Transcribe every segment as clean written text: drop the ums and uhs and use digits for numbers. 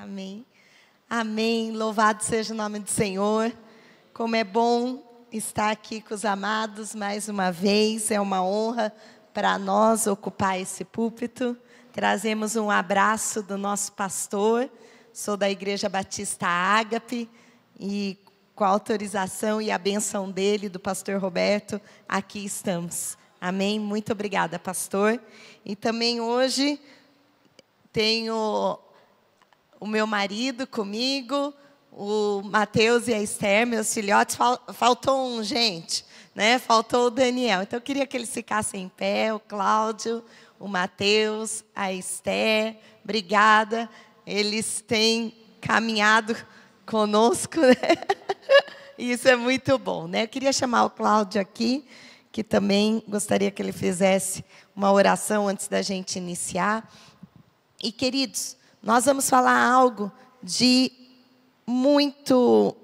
Amém. Amém. Louvado seja o nome do Senhor. Como é bom estar aqui com os amados mais uma vez. É uma honra para nós ocupar esse púlpito. Trazemos um abraço do nosso pastor. Sou da Igreja Batista Ágape e com a autorização e a bênção dele, do pastor Roberto, aqui estamos. Amém? Muito obrigada, pastor. E também hoje tenho o meu marido comigo, o Mateus e a Esther, meus filhotes. Faltou um, gente, né? Faltou o Daniel. Então, eu queria que eles ficassem em pé, o Cláudio, o Mateus, a Esther. Obrigada. Eles têm caminhado conosco, né? Isso é muito bom, né? Eu queria chamar o Cláudio aqui, que também gostaria que ele fizesse uma oração antes da gente iniciar. E, queridos, nós vamos falar algo de muito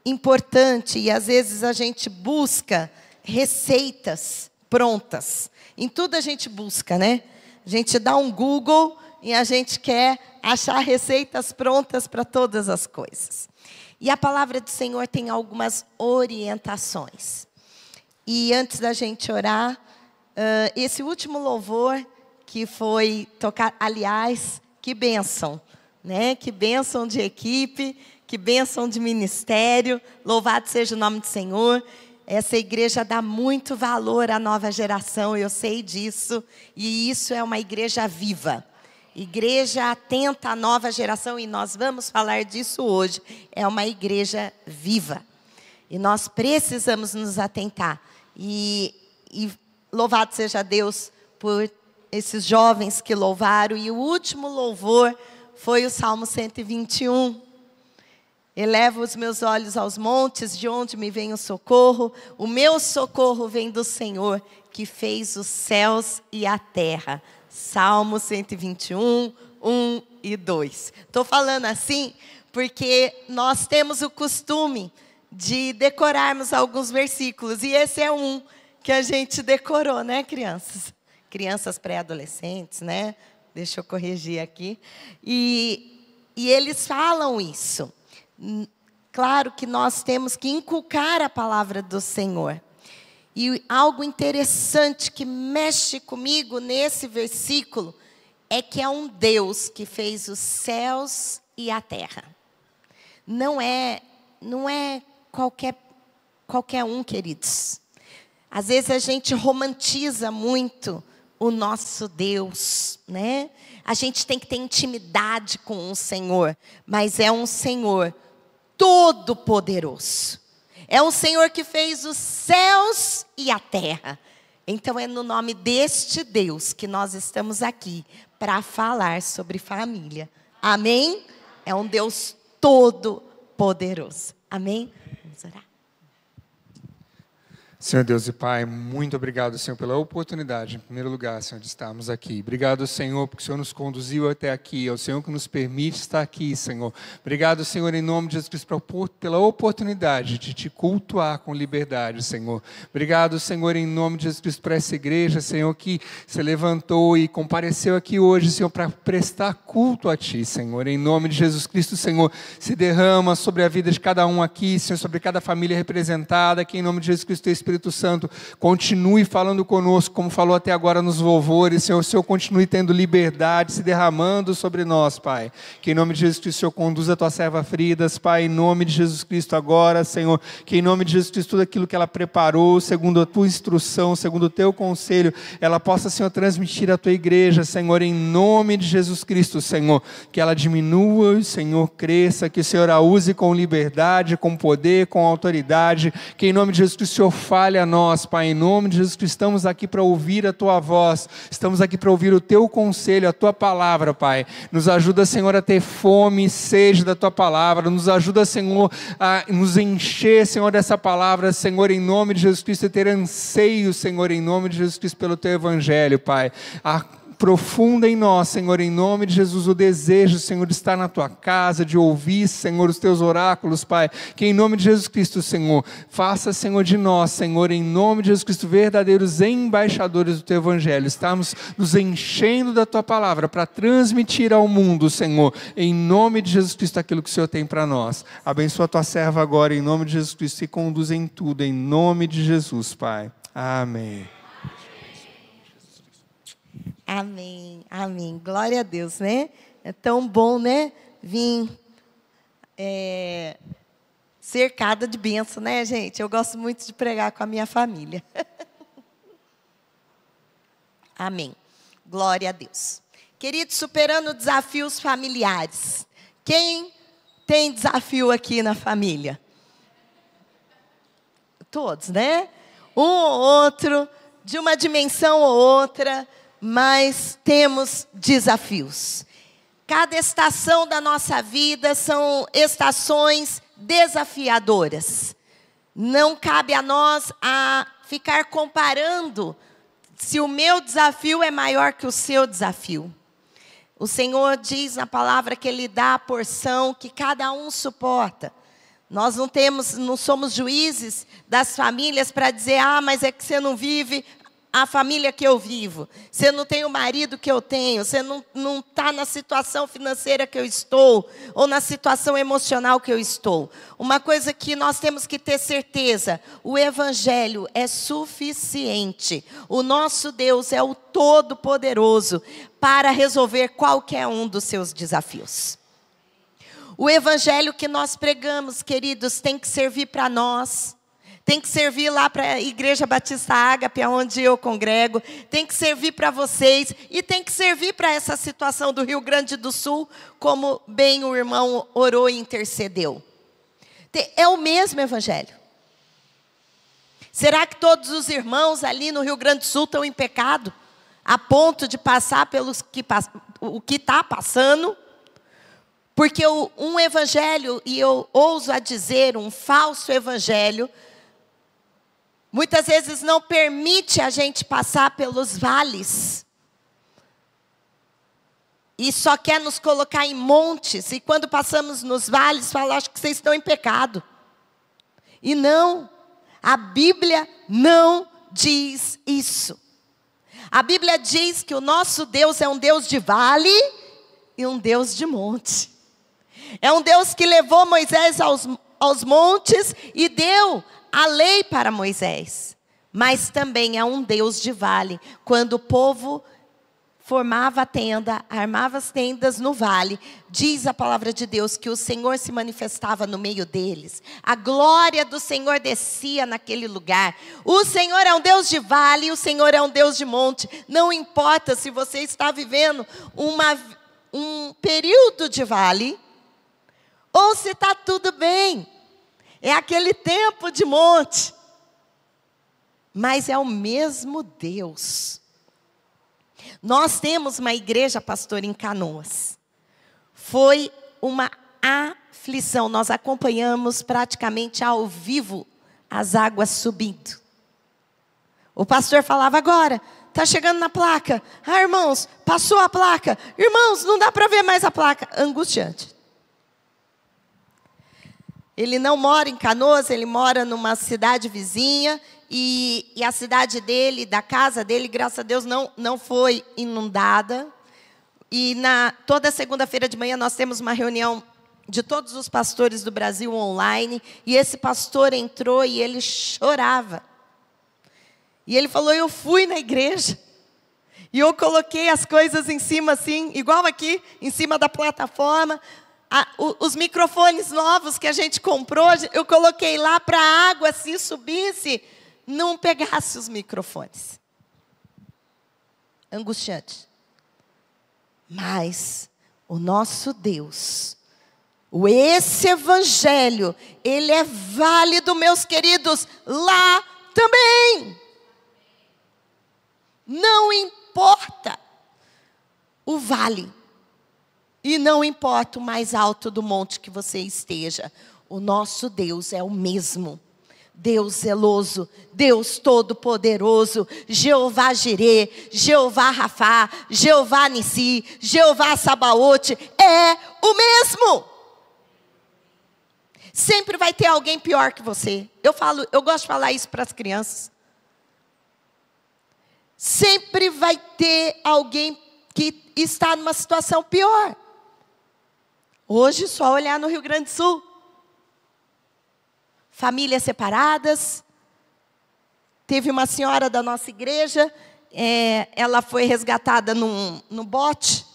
importante e às vezes a gente busca receitas prontas. Em tudo a gente busca, né? A gente dá um Google e a gente quer achar receitas prontas para todas as coisas. E a palavra do Senhor tem algumas orientações. E antes da gente orar, esse último louvor que foi tocar, aliás, que bênção, né? Que bênção de equipe, que bênção de ministério. Louvado seja o nome do Senhor. Essa igreja dá muito valor à nova geração, eu sei disso. E isso é uma igreja viva. Igreja atenta à nova geração, e nós vamos falar disso hoje. É uma igreja viva. E nós precisamos nos atentar. E louvado seja Deus por esses jovens que louvaram. E o último louvor foi o Salmo 121. Elevo os meus olhos aos montes, de onde me vem o socorro. O meu socorro vem do Senhor, que fez os céus e a terra. Salmo 121, 1 e 2. Estou falando assim porque nós temos o costume de decorarmos alguns versículos. E esse é um que a gente decorou, né, crianças? Crianças pré-adolescentes, né? Deixa eu corrigir aqui. E eles falam isso. Claro que nós temos que inculcar a palavra do Senhor. E algo interessante que mexe comigo nesse versículo é que é um Deus que fez os céus e a terra. Não é qualquer um, queridos. Às vezes a gente romantiza muito o nosso Deus, né? A gente tem que ter intimidade com o Senhor, mas é um Senhor todo-poderoso. É um Senhor que fez os céus e a terra. Então é no nome deste Deus que nós estamos aqui para falar sobre família. Amém? É um Deus todo-poderoso. Amém? Vamos orar. Senhor Deus e Pai, muito obrigado, Senhor, pela oportunidade, em primeiro lugar, Senhor, de estarmos aqui. Obrigado, Senhor, porque o Senhor nos conduziu até aqui. É o Senhor que nos permite estar aqui, Senhor. Obrigado, Senhor, em nome de Jesus Cristo, pela oportunidade de te cultuar com liberdade, Senhor. Obrigado, Senhor, em nome de Jesus Cristo, por essa igreja, Senhor, que se levantou e compareceu aqui hoje, Senhor, para prestar culto a Ti, Senhor. Em nome de Jesus Cristo, Senhor, se derrama sobre a vida de cada um aqui, Senhor, sobre cada família representada, que em nome de Jesus Cristo, Espírito Santo, continue falando conosco, como falou até agora nos louvores, Senhor. O Senhor continue tendo liberdade, se derramando sobre nós, Pai. Que em nome de Jesus Cristo, o Senhor conduza a tua serva Fridas, Pai, em nome de Jesus Cristo agora, Senhor. Que em nome de Jesus Cristo, tudo aquilo que ela preparou, segundo a tua instrução, segundo o teu conselho, ela possa, Senhor, transmitir à tua igreja, Senhor, em nome de Jesus Cristo, Senhor. Que ela diminua e o Senhor cresça, que o Senhor a use com liberdade, com poder, com autoridade. Que em nome de Jesus Cristo, o Senhor fale a nós, Pai, em nome de Jesus Cristo. Estamos aqui para ouvir a Tua voz, estamos aqui para ouvir o Teu conselho, a Tua palavra, Pai. Nos ajuda, Senhor, a ter fome e sede da Tua palavra, nos ajuda, Senhor, a nos encher, Senhor, dessa palavra, Senhor, em nome de Jesus Cristo, e ter anseio, Senhor, em nome de Jesus Cristo, pelo Teu Evangelho, Pai. aprofunda em nós, Senhor, em nome de Jesus, o desejo, Senhor, de estar na tua casa, de ouvir, Senhor, os teus oráculos, Pai, que em nome de Jesus Cristo, Senhor, faça, Senhor, de nós, Senhor, em nome de Jesus Cristo, verdadeiros embaixadores do teu evangelho, estamos nos enchendo da tua palavra para transmitir ao mundo, Senhor, em nome de Jesus Cristo, aquilo que o Senhor tem para nós. Abençoa a tua serva agora, em nome de Jesus Cristo, e conduz em tudo, em nome de Jesus, Pai. Amém. Amém, amém. Glória a Deus, né? É tão bom, né? Vim cercada de bênção, né, gente? Eu gosto muito de pregar com a minha família. Amém. Glória a Deus. Queridos, superando desafios familiares. Quem tem desafio aqui na família? Todos, né? Um ou outro, de uma dimensão ou outra, mas temos desafios. Cada estação da nossa vida são estações desafiadoras. Não cabe a nós ficar comparando se o meu desafio é maior que o seu desafio. O Senhor diz na palavra que Ele dá a porção que cada um suporta. Nós não somos juízes das famílias para dizer, mas é que você não vive a família que eu vivo. Você não tem o marido que eu tenho. Você não está na situação financeira que eu estou. Ou na situação emocional que eu estou. Uma coisa que nós temos que ter certeza. O Evangelho é suficiente. O nosso Deus é o Todo-Poderoso para resolver qualquer um dos seus desafios. O Evangelho que nós pregamos, queridos, tem que servir para nós. Tem que servir lá para a Igreja Batista Ágape, onde eu congrego. Tem que servir para vocês. E tem que servir para essa situação do Rio Grande do Sul, como bem o irmão orou e intercedeu. É o mesmo Evangelho. Será que todos os irmãos ali no Rio Grande do Sul estão em pecado? A ponto de passar o que está passando? Porque um evangelho, e eu ouso a dizer, um falso evangelho, muitas vezes não permite a gente passar pelos vales. E só quer nos colocar em montes. E quando passamos nos vales, fala, acho que vocês estão em pecado. E não, a Bíblia não diz isso. A Bíblia diz que o nosso Deus é um Deus de vale e um Deus de monte. É um Deus que levou Moisés aos montes e deu a lei para Moisés. Mas também é um Deus de vale. Quando o povo formava a tenda, armava as tendas no vale, diz a palavra de Deus que o Senhor se manifestava no meio deles. A glória do Senhor descia naquele lugar. O Senhor é um Deus de vale, o Senhor é um Deus de monte. Não importa se você está vivendo um período de vale, ou se está tudo bem. É aquele tempo de monte. Mas é o mesmo Deus. Nós temos uma igreja, pastor, em Canoas. Foi uma aflição. Nós acompanhamos praticamente ao vivo as águas subindo. O pastor falava agora, está chegando na placa. Irmãos, passou a placa. Irmãos, não dá para ver mais a placa. Angustiante. Ele não mora em Canoas, ele mora numa cidade vizinha. E a cidade dele, da casa dele, graças a Deus, não foi inundada. E toda segunda-feira de manhã nós temos uma reunião de todos os pastores do Brasil online. E esse pastor entrou e ele chorava. E ele falou, eu fui na igreja. E eu coloquei as coisas em cima assim, igual aqui, em cima da plataforma. Os microfones novos que a gente comprou, eu coloquei lá para a água, se subisse, não pegasse os microfones. Angustiante. Mas o nosso Deus, esse evangelho, ele é válido, meus queridos, lá também. Não importa o vale. E não importa o mais alto do monte que você esteja. O nosso Deus é o mesmo. Deus zeloso, Deus todo-poderoso, Jeová Jirê, Jeová Rafá, Jeová Nissi, Jeová Sabaote, é o mesmo. Sempre vai ter alguém pior que você. Eu gosto de falar isso para as crianças. Sempre vai ter alguém que está numa situação pior. Hoje, só olhar no Rio Grande do Sul. Famílias separadas. Teve uma senhora da nossa igreja, ela foi resgatada num bote.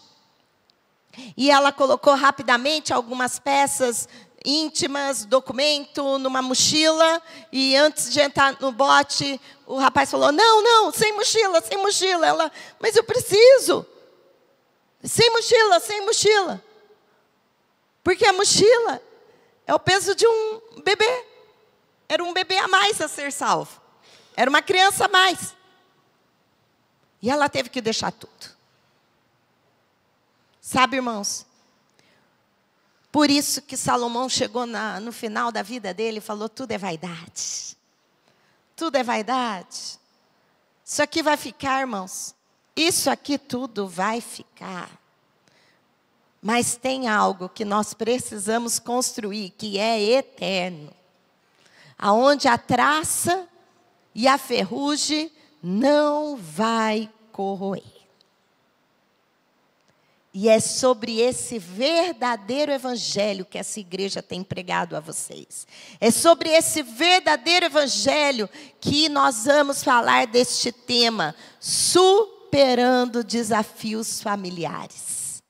E ela colocou rapidamente algumas peças íntimas, documento, numa mochila. E antes de entrar no bote, o rapaz falou, não, sem mochila, sem mochila. Ela, mas eu preciso. Sem mochila, sem mochila. Porque a mochila é o peso de um bebê. Era um bebê a mais a ser salvo. Era uma criança a mais. E ela teve que deixar tudo. Sabe, irmãos? Por isso que Salomão chegou no final da vida dele e falou, tudo é vaidade. Tudo é vaidade. Isso aqui vai ficar, irmãos. Isso aqui tudo vai ficar. Mas tem algo que nós precisamos construir, que é eterno. Aonde a traça e a ferrugem não vai corroer. E é sobre esse verdadeiro evangelho que essa igreja tem pregado a vocês. É sobre esse verdadeiro evangelho que nós vamos falar deste tema, superando desafios familiares.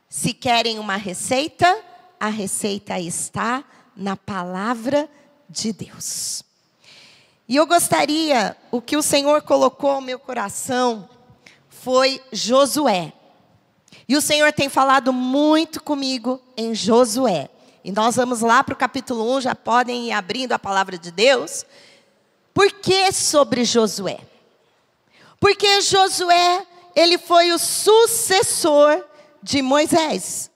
Se querem uma receita, a receita está na palavra de Deus. E eu gostaria, o que o Senhor colocou no meu coração foi Josué. E o Senhor tem falado muito comigo em Josué. E nós vamos lá para o capítulo 1, já podem ir abrindo a palavra de Deus. Por que sobre Josué? Porque Josué, ele foi o sucessor de Moisés.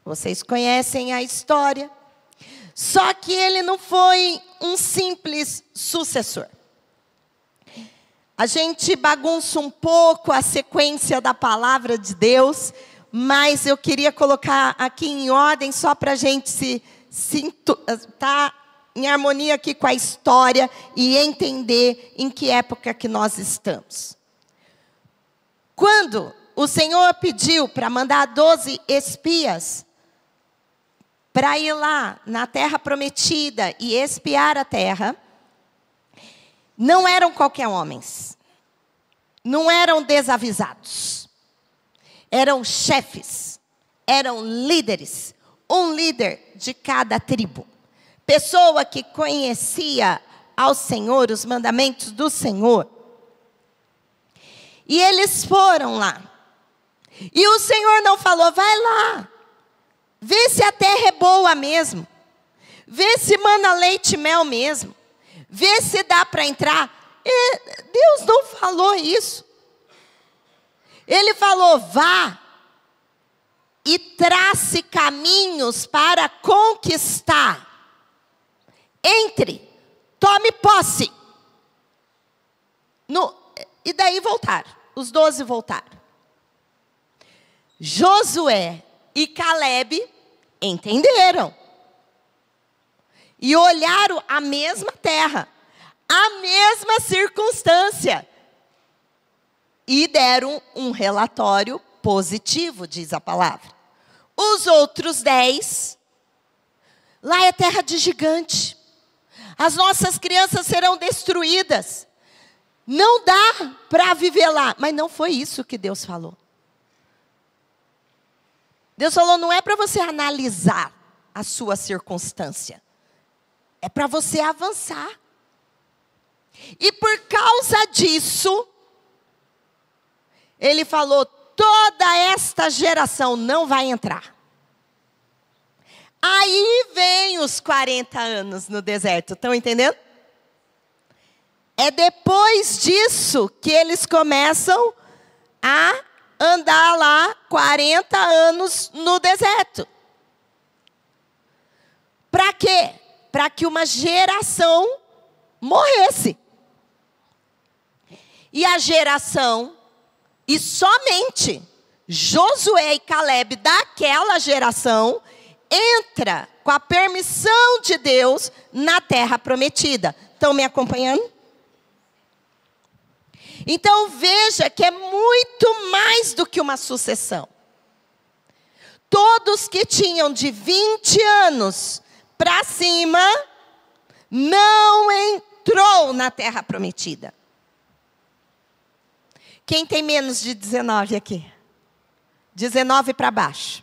Vocês conhecem a história. Só que ele não foi um simples sucessor. A gente bagunça um pouco a sequência da palavra de Deus, mas eu queria colocar aqui em ordem só para a gente tá em harmonia aqui com a história e entender em que época que nós estamos. Quando o Senhor pediu para mandar 12 espias para ir lá na terra prometida e espiar a terra, não eram qualquer homens, não eram desavisados, eram chefes, eram líderes, um líder de cada tribo, pessoa que conhecia ao Senhor, os mandamentos do Senhor. E eles foram lá, e o Senhor não falou, vai lá, vê se a terra é boa mesmo, vê se mana leite e mel mesmo, vê se dá para entrar. Deus não falou isso. Ele falou, vá e trace caminhos para conquistar. Entre, tome posse. E daí voltaram, os 12 voltaram. Josué e Caleb entenderam. E olharam a mesma terra, a mesma circunstância. E deram um relatório positivo, diz a palavra. Os outros 10, lá é terra de gigante. As nossas crianças serão destruídas. Não dá para viver lá. Mas não foi isso que Deus falou. Deus falou, não é para você analisar a sua circunstância. É para você avançar. E por causa disso, ele falou, toda esta geração não vai entrar. Aí vem os 40 anos no deserto, estão entendendo? É depois disso que eles começam a andar lá 40 anos no deserto. Para quê? para que uma geração morresse. E a geração, e somente Josué e Caleb daquela geração, entra com a permissão de Deus na terra prometida. Estão me acompanhando? Então veja que é muito mais do que uma sucessão. Todos que tinham de 20 anos para cima, não entrou na terra prometida. Quem tem menos de 19 aqui? 19 para baixo.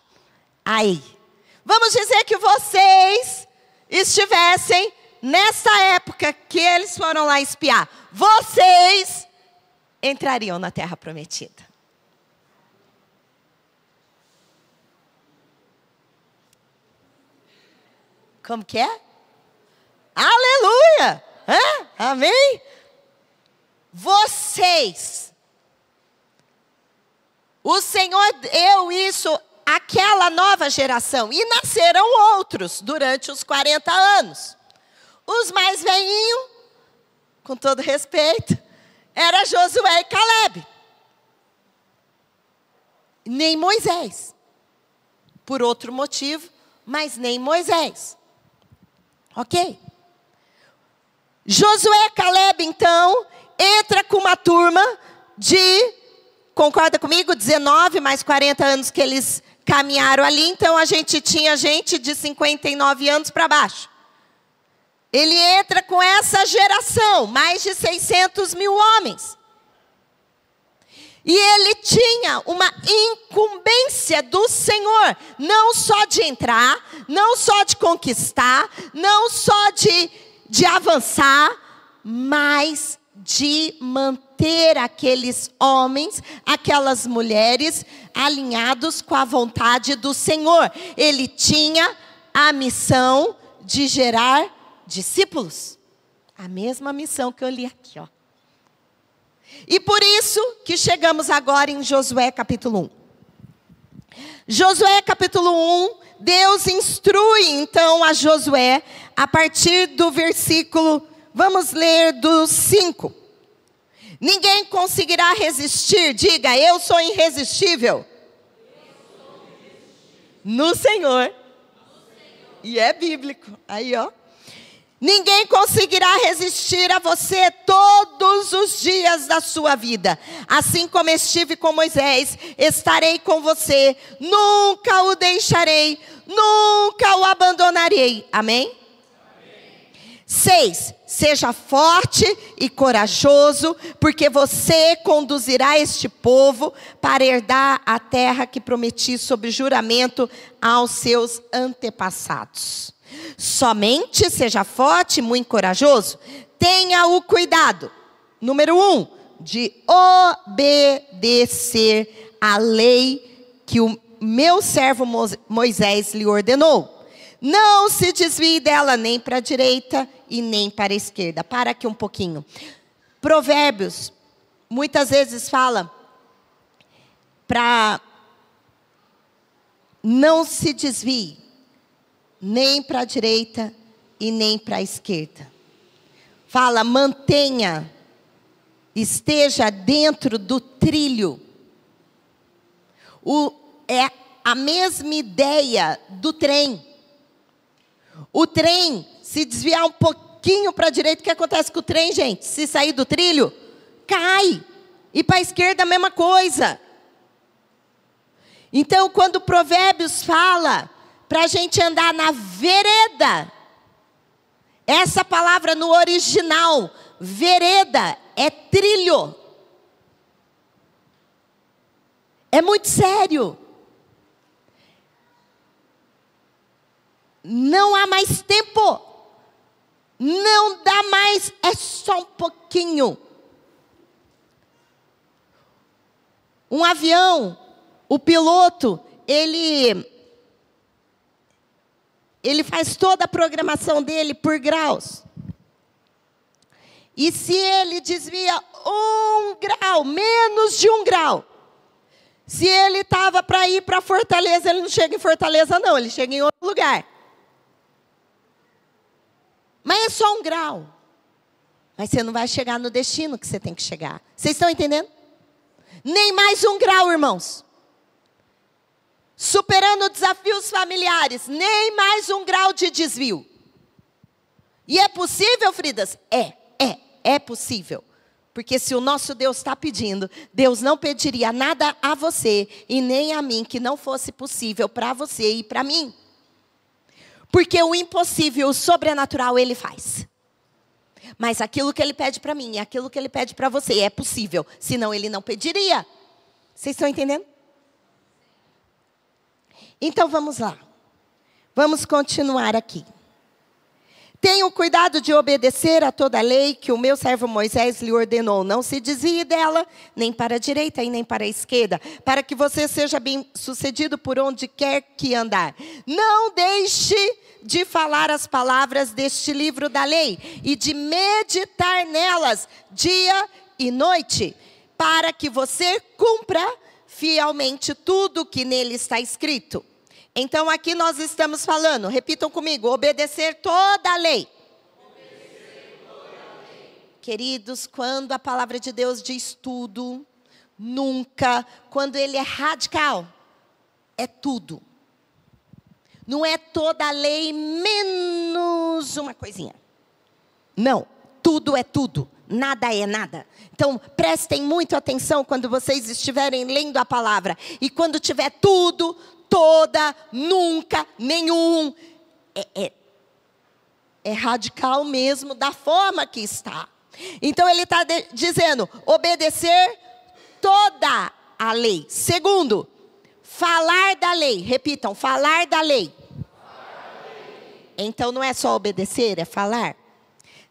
Aí. Vamos dizer que vocês estivessem nessa época que eles foram lá espiar. Vocês entrariam na terra prometida. Como que é? Aleluia! Amém? Vocês. O Senhor deu isso àquela nova geração. E nasceram outros durante os 40 anos. Os mais velhinhos, com todo respeito, era Josué e Caleb. Nem Moisés. Por outro motivo, mas nem Moisés. Ok? Josué e Caleb, então, entra com uma turma de, concorda comigo, 19 mais 40 anos que eles caminharam ali. Então, a gente tinha gente de 59 anos para baixo. Ele entra com essa geração, mais de 600 mil homens. E ele tinha uma incumbência do Senhor, não só de entrar, não só de conquistar, não só de avançar, mas de manter aqueles homens, aquelas mulheres alinhados com a vontade do Senhor. Ele tinha a missão de gerar discípulos. A mesma missão que eu li aqui, ó. E por isso que chegamos agora em Josué capítulo 1. Josué capítulo 1, Deus instrui então a Josué a partir do versículo, vamos ler do 5. Ninguém conseguirá resistir, diga, eu sou irresistível. No Senhor. E é bíblico, aí ó. Ninguém conseguirá resistir a você todos os dias da sua vida. Assim como estive com Moisés, estarei com você. Nunca o deixarei, nunca o abandonarei. Amém? 6. Seja forte e corajoso, porque você conduzirá este povo para herdar a terra que prometi sob juramento aos seus antepassados. Somente seja forte e muito corajoso. Tenha o cuidado, número 1, de obedecer a lei que o meu servo Moisés lhe ordenou. Não se desvie dela nem para a direita e nem para a esquerda. Para aqui um pouquinho. Provérbios, muitas vezes fala para não se desvie nem para a direita e nem para a esquerda. Fala, mantenha, esteja dentro do trilho. É a mesma ideia do trem. O trem, se desviar um pouquinho para a direita, o que acontece com o trem, gente? Se sair do trilho, cai. E para a esquerda a mesma coisa. Então, quando o Provérbios fala para a gente andar na vereda, essa palavra no original, vereda, é trilho. É muito sério. Não há mais tempo. Não dá mais, é só um pouquinho. Um avião, o piloto, ele faz toda a programação dele por graus. E se ele desvia 1 grau, menos de 1 grau, se ele estava para ir para Fortaleza, ele não chega em Fortaleza não, ele chega em outro lugar. Mas é só 1 grau. Mas você não vai chegar no destino que você tem que chegar. Vocês estão entendendo? Nem mais 1 grau, irmãos. Superando desafios familiares, nem mais 1 grau de desvio. E é possível, Fridas? É possível. Porque se o nosso Deus está pedindo, Deus não pediria nada a você e nem a mim que não fosse possível para você e para mim. Porque o impossível, o sobrenatural, Ele faz. Mas aquilo que Ele pede para mim e aquilo que Ele pede para você é possível. Senão Ele não pediria. Vocês estão entendendo? Então vamos lá. Vamos continuar aqui. Tenham cuidado de obedecer a toda a lei que o meu servo Moisés lhe ordenou. Não se desvie dela, nem para a direita e nem para a esquerda, para que você seja bem-sucedido por onde quer que andar. Não deixe de falar as palavras deste livro da lei e de meditar nelas dia e noite, para que você cumpra fielmente tudo que nele está escrito. Então aqui nós estamos falando, repitam comigo, obedecer toda a lei. Obedecer toda a lei. Queridos, quando a palavra de Deus diz tudo, nunca, quando ele é radical, é tudo. Não é toda a lei menos uma coisinha. Não, tudo é tudo, nada é nada. Então prestem muito atenção quando vocês estiverem lendo a palavra. E quando tiver tudo, toda, nunca, nenhum. É radical mesmo da forma que está. Então ele está dizendo, obedecer toda a lei. Segundo, falar da lei. Repitam, falar da lei. Então não é só obedecer, é falar.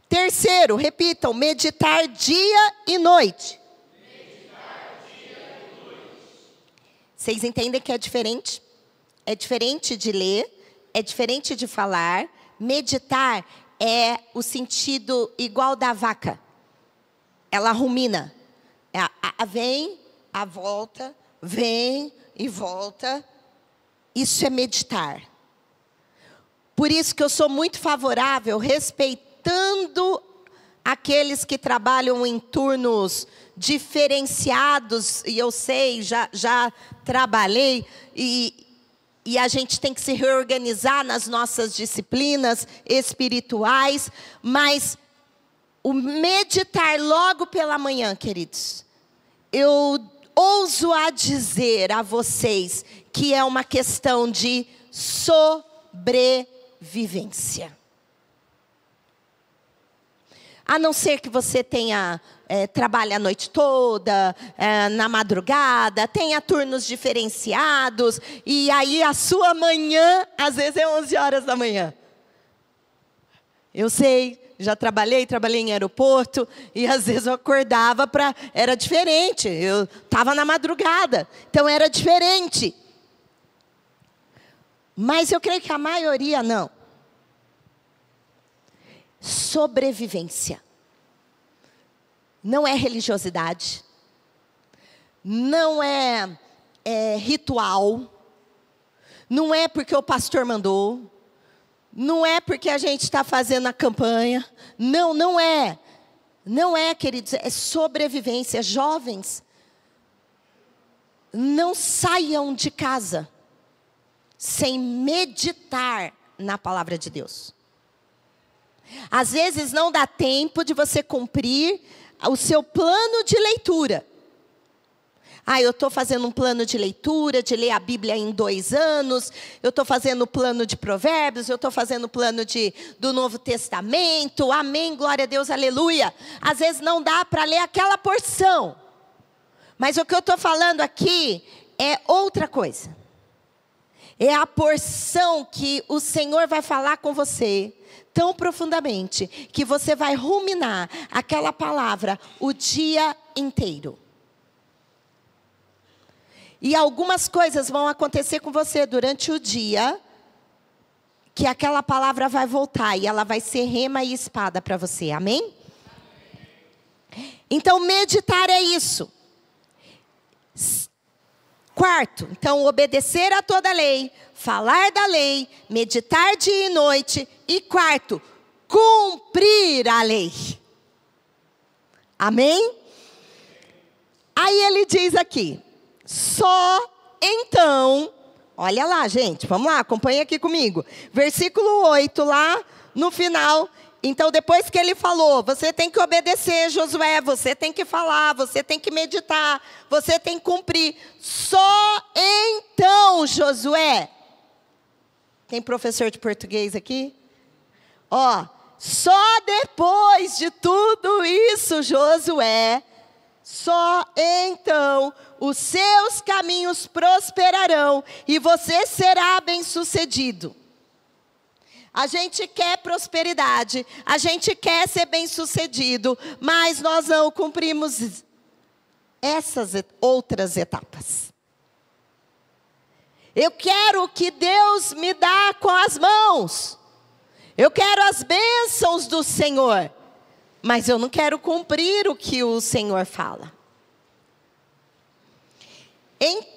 Terceiro, repitam, meditar dia e noite. Vocês entendem que é diferente? É diferente de ler, é diferente de falar. Meditar é o sentido igual da vaca. Ela rumina. Vem, a volta, vem e volta. Isso é meditar. Por isso que eu sou muito favorável, respeitando aqueles que trabalham em turnos diferenciados. E eu sei, já trabalhei e a gente tem que se reorganizar nas nossas disciplinas espirituais, mas o meditar logo pela manhã, queridos, eu ouso a dizer a vocês que é uma questão de sobrevivência. A não ser que você trabalhe a noite toda, na madrugada, tenha turnos diferenciados, e aí a sua manhã, às vezes é 11 horas da manhã. Eu sei, já trabalhei em aeroporto, e às vezes eu acordava era diferente, eu estava na madrugada, então era diferente. Mas eu creio que a maioria não. Sobrevivência. Não é religiosidade. Não é ritual. Não é porque o pastor mandou. Não é porque a gente está fazendo a campanha. Não é. Não é, queridos. É sobrevivência. Jovens, não saiam de casa sem meditar na palavra de Deus. Às vezes não dá tempo de você cumprir o seu plano de leitura. Eu estou fazendo um plano de leitura, de ler a Bíblia em 2 anos. Eu estou fazendo o plano de Provérbios. Eu estou fazendo o plano do Novo Testamento. Amém, glória a Deus, aleluia. Às vezes não dá para ler aquela porção. Mas o que eu estou falando aqui é outra coisa. É a porção que o Senhor vai falar com você tão profundamente que você vai ruminar aquela palavra o dia inteiro. E algumas coisas vão acontecer com você durante o dia que aquela palavra vai voltar e ela vai ser rema e espada para você. Amém? Então meditar é isso. Quarto, então obedecer a toda a lei, falar da lei, meditar dia e noite. E quarto, cumprir a lei. Amém? Aí ele diz aqui, só então, olha lá gente, vamos lá, acompanha aqui comigo. Versículo 8 lá no final. Então depois que ele falou, você tem que obedecer, Josué, você tem que falar, você tem que meditar, você tem que cumprir. Só então, Josué. Tem professor de português aqui? Ó, só depois de tudo isso, Josué, só então os seus caminhos prosperarão e você será bem-sucedido. A gente quer prosperidade, a gente quer ser bem-sucedido, mas nós não cumprimos essas outras etapas. Eu quero o que Deus me dá com as mãos. Eu quero as bênçãos do Senhor, mas eu não quero cumprir o que o Senhor fala.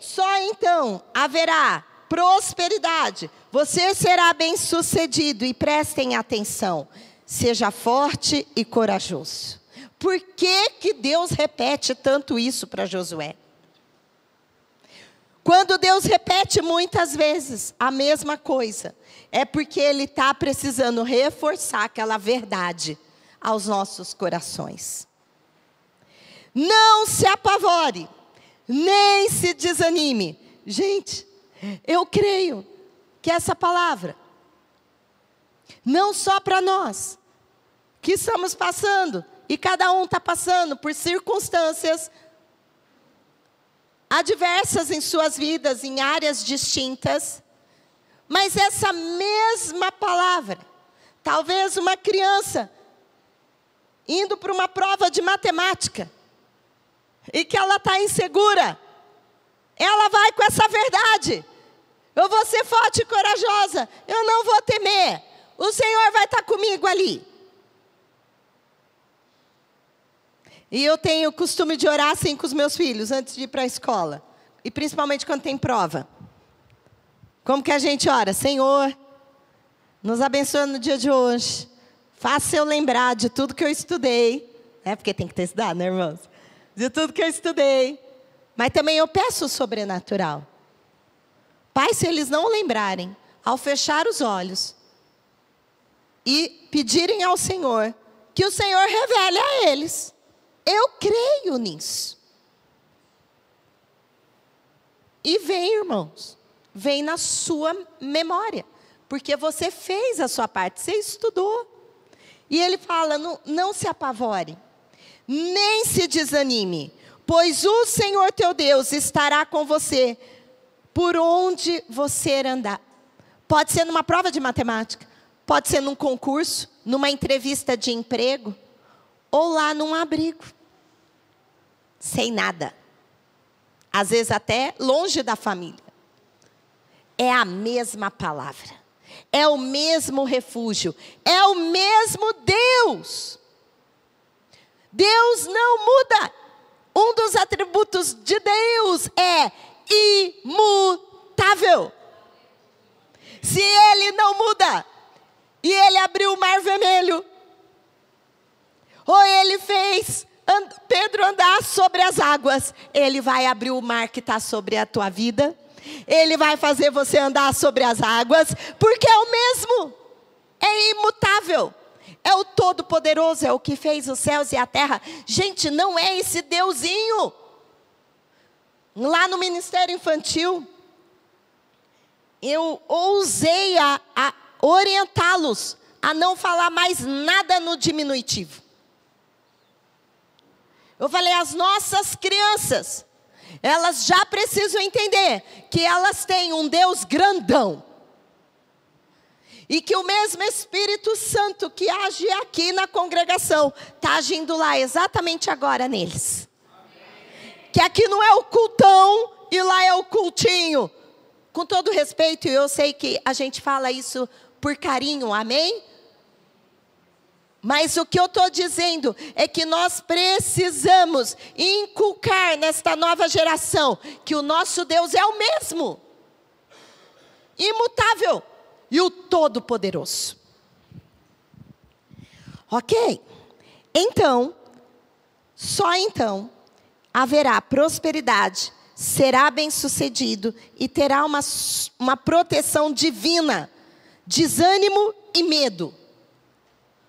Só então haverá prosperidade. Você será bem-sucedido e prestem atenção. Seja forte e corajoso. Por que Deus repete tanto isso para Josué? Quando Deus repete muitas vezes a mesma coisa, é porque Ele está precisando reforçar aquela verdade aos nossos corações. Não se apavore, nem se desanime. Gente, eu creio que essa palavra, não só para nós, que estamos passando, e cada um está passando por circunstâncias adversas em suas vidas, em áreas distintas, mas essa mesma palavra, talvez uma criança indo para uma prova de matemática, e que ela está insegura, ela vai com essa verdade: eu vou ser forte e corajosa, eu não vou temer, o Senhor vai estar comigo ali. E eu tenho o costume de orar assim com os meus filhos, antes de ir para a escola. E principalmente quando tem prova. Como que a gente ora? Senhor, nos abençoa no dia de hoje. Faça eu lembrar de tudo que eu estudei. Porque tem que ter estudado, né, irmãos? De tudo que eu estudei. Mas também eu peço o sobrenatural. Pai, se eles não lembrarem, ao fechar os olhos e pedirem ao Senhor, que o Senhor revele a eles. Eu creio nisso. E vem, irmãos, vem na sua memória, porque você fez a sua parte, você estudou. E ele fala, não se apavore, nem se desanime, pois o Senhor teu Deus estará com você, por onde você andar. Pode ser numa prova de matemática, pode ser num concurso, numa entrevista de emprego, ou lá num abrigo, sem nada. Às vezes até longe da família. É a mesma palavra. É o mesmo refúgio. É o mesmo Deus. Deus não muda. Um dos atributos de Deus é imutável. Se Ele não muda, e Ele abriu o mar vermelho, ou Ele fez Pedro andar sobre as águas, Ele vai abrir o mar que está sobre a tua vida. Ele vai fazer você andar sobre as águas, porque é o mesmo. É imutável. É o Todo-Poderoso, é o que fez os céus e a terra. Gente, não é esse Deusinho. Lá no Ministério Infantil, eu ousei a orientá-los a não falar mais nada no diminutivo. Eu falei, as nossas crianças, elas já precisam entender que elas têm um Deus grandão. E que o mesmo Espírito Santo que age aqui na congregação, está agindo lá exatamente agora neles. Que aqui não é o cultão e lá é o cultinho. Com todo respeito, eu sei que a gente fala isso por carinho, amém? Mas o que eu estou dizendo é que nós precisamos inculcar nesta nova geração que o nosso Deus é o mesmo, imutável e o Todo-Poderoso. Ok. Então, só então, haverá prosperidade, será bem-sucedido e terá uma proteção divina, desânimo e medo.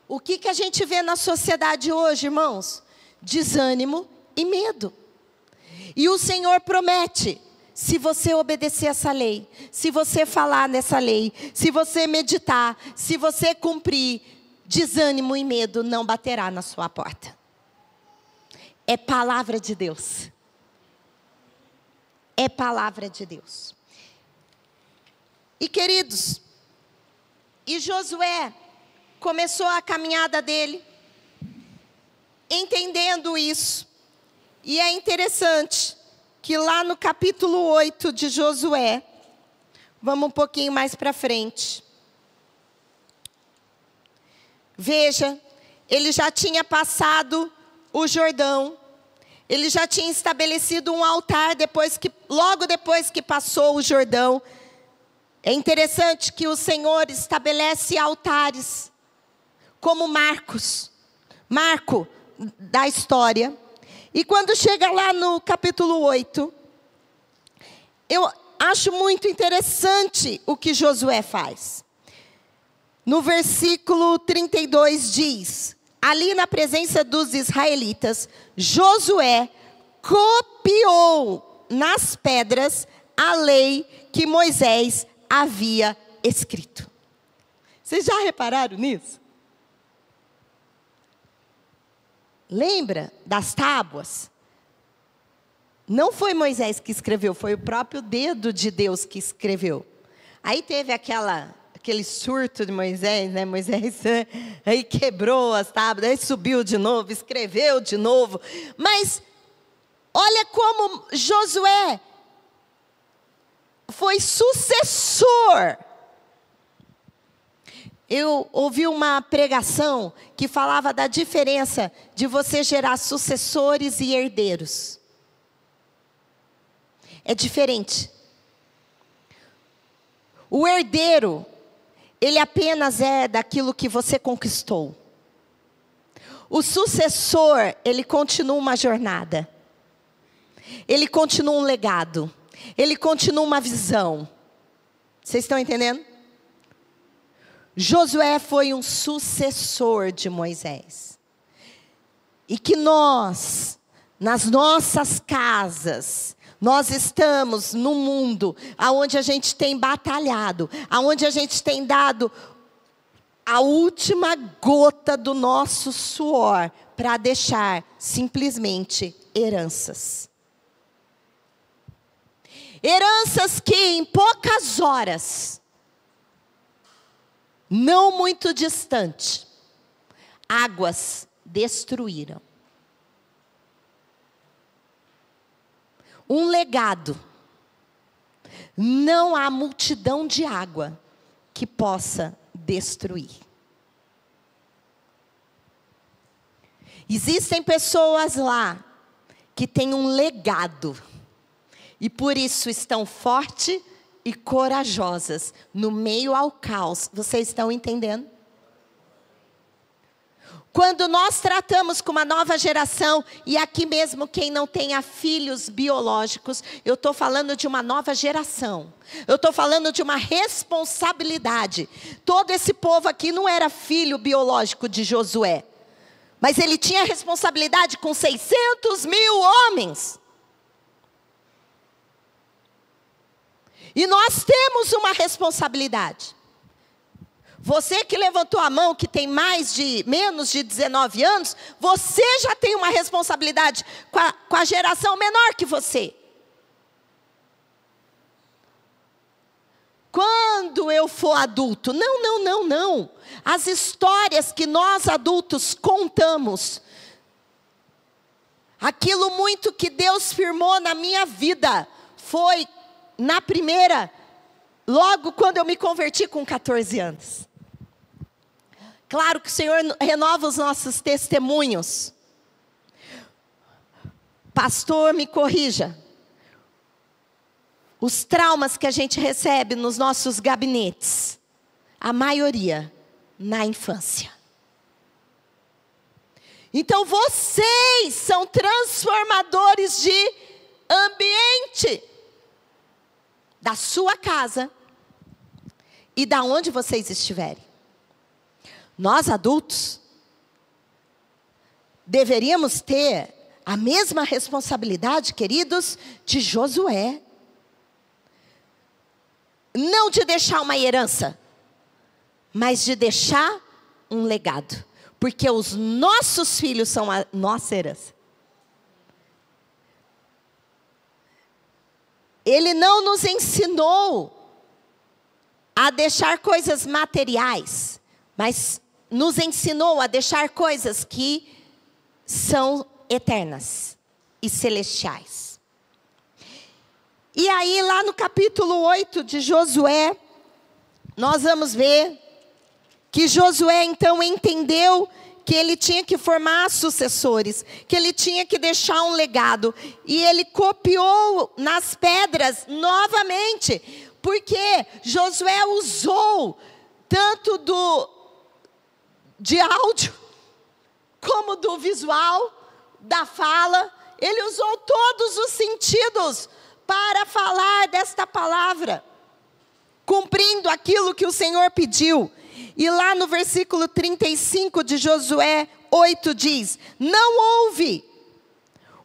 O que a gente vê na sociedade hoje, irmãos? Desânimo e medo. E o Senhor promete, se você obedecer essa lei, se você falar nessa lei, se você meditar, se você cumprir, desânimo e medo não baterá na sua porta. É palavra de Deus. É palavra de Deus. E queridos, e Josué começou a caminhada dele, entendendo isso. E é interessante que lá no capítulo 8 de Josué, vamos um pouquinho mais para frente. Veja, ele já tinha passado o Jordão, ele já tinha estabelecido um altar logo depois que passou o Jordão. É interessante que o Senhor estabelece altares como marco da história. E quando chega lá no capítulo 8, eu acho muito interessante o que Josué faz. No versículo 32 diz: ali na presença dos israelitas, Josué copiou nas pedras a lei que Moisés havia escrito. Vocês já repararam nisso? Lembra das tábuas? Não foi Moisés que escreveu, foi o próprio dedo de Deus que escreveu. Aí teve aquele surto de Moisés, né? Moisés aí quebrou as tábuas, aí subiu de novo, escreveu de novo. Mas olha como Josué foi sucessor. Eu ouvi uma pregação que falava da diferença de você gerar sucessores e herdeiros. É diferente. O herdeiro, ele apenas é daquilo que você conquistou. O sucessor, ele continua uma jornada. Ele continua um legado. Ele continua uma visão. Vocês estão entendendo? Josué foi um sucessor de Moisés. E que nós, nas nossas casas, nós estamos num mundo onde a gente tem batalhado, onde a gente tem dado a última gota do nosso suor para deixar simplesmente heranças. Heranças que em poucas horas, não muito distante, águas destruíram. Um legado. Não há multidão de água que possa destruir. Existem pessoas lá que têm um legado e por isso estão fortes e corajosas no meio ao caos. Vocês estão entendendo? Quando nós tratamos com uma nova geração, e aqui mesmo quem não tenha filhos biológicos, eu estou falando de uma nova geração. Eu estou falando de uma responsabilidade. Todo esse povo aqui não era filho biológico de Josué. Mas ele tinha responsabilidade com 600 mil homens. E nós temos uma responsabilidade. Você que levantou a mão, que tem menos de 19 anos, você já tem uma responsabilidade com a geração menor que você. Quando eu for adulto? Não. As histórias que nós adultos contamos, aquilo muito que Deus firmou na minha vida, foi na primeira, logo quando eu me converti com 14 anos. Claro que o Senhor renova os nossos testemunhos. Pastor, me corrija. Os traumas que a gente recebe nos nossos gabinetes, a maioria na infância. Então vocês são transformadores de ambiente da sua casa e da onde vocês estiverem. Nós adultos deveríamos ter a mesma responsabilidade, queridos, de Josué. Não de deixar uma herança, mas de deixar um legado. Porque os nossos filhos são a nossa herança. Ele não nos ensinou a deixar coisas materiais, mas nos ensinou a deixar coisas que são eternas e celestiais. E aí lá no capítulo 8 de Josué, nós vamos ver que Josué então entendeu que ele tinha que formar sucessores, que ele tinha que deixar um legado. E ele copiou nas pedras novamente, porque Josué usou tanto de áudio, como do visual, da fala. Ele usou todos os sentidos para falar desta palavra, cumprindo aquilo que o Senhor pediu. E lá no versículo 35 de Josué 8 diz: não houve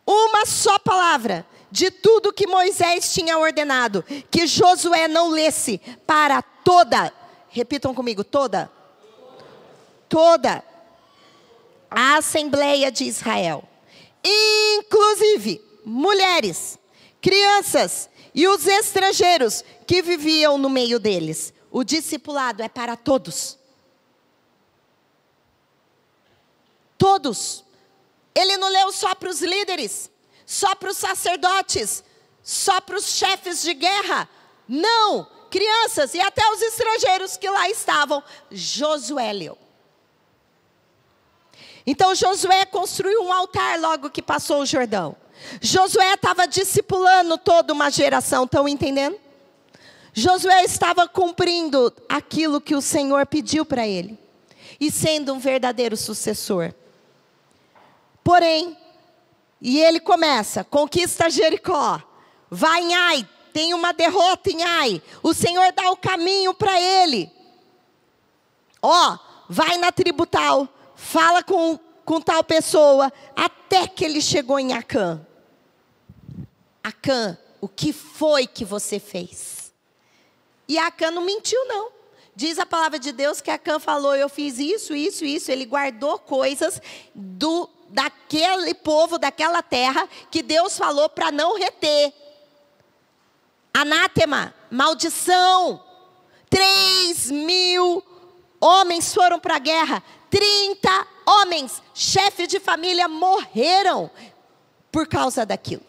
uma só palavra de tudo que Moisés tinha ordenado, que Josué não lesse para toda, repitam comigo, toda a Assembleia de Israel, inclusive mulheres, crianças e os estrangeiros que viviam no meio deles. O discipulado é para todos. Todos. Ele não leu só para os líderes, só para os sacerdotes, só para os chefes de guerra. Não, crianças e até os estrangeiros que lá estavam, Josué leu. Então Josué construiu um altar logo que passou o Jordão. Josué estava discipulando toda uma geração, estão entendendo? Josué estava cumprindo aquilo que o Senhor pediu para ele, e sendo um verdadeiro sucessor. Porém, e ele começa, conquista Jericó, vai em Ai, tem uma derrota em Ai, o Senhor dá o caminho para ele. Vai na tribo tal, fala com tal pessoa, até que ele chegou em Acã. Acã, o que foi que você fez? E Acã não mentiu não. Diz a palavra de Deus que Acã falou, eu fiz isso, isso, isso. Ele guardou coisas daquele povo, daquela terra, que Deus falou para não reter. Anátema, maldição. 3.000 homens foram para a guerra. 30 homens, chefes de família, morreram por causa daquilo.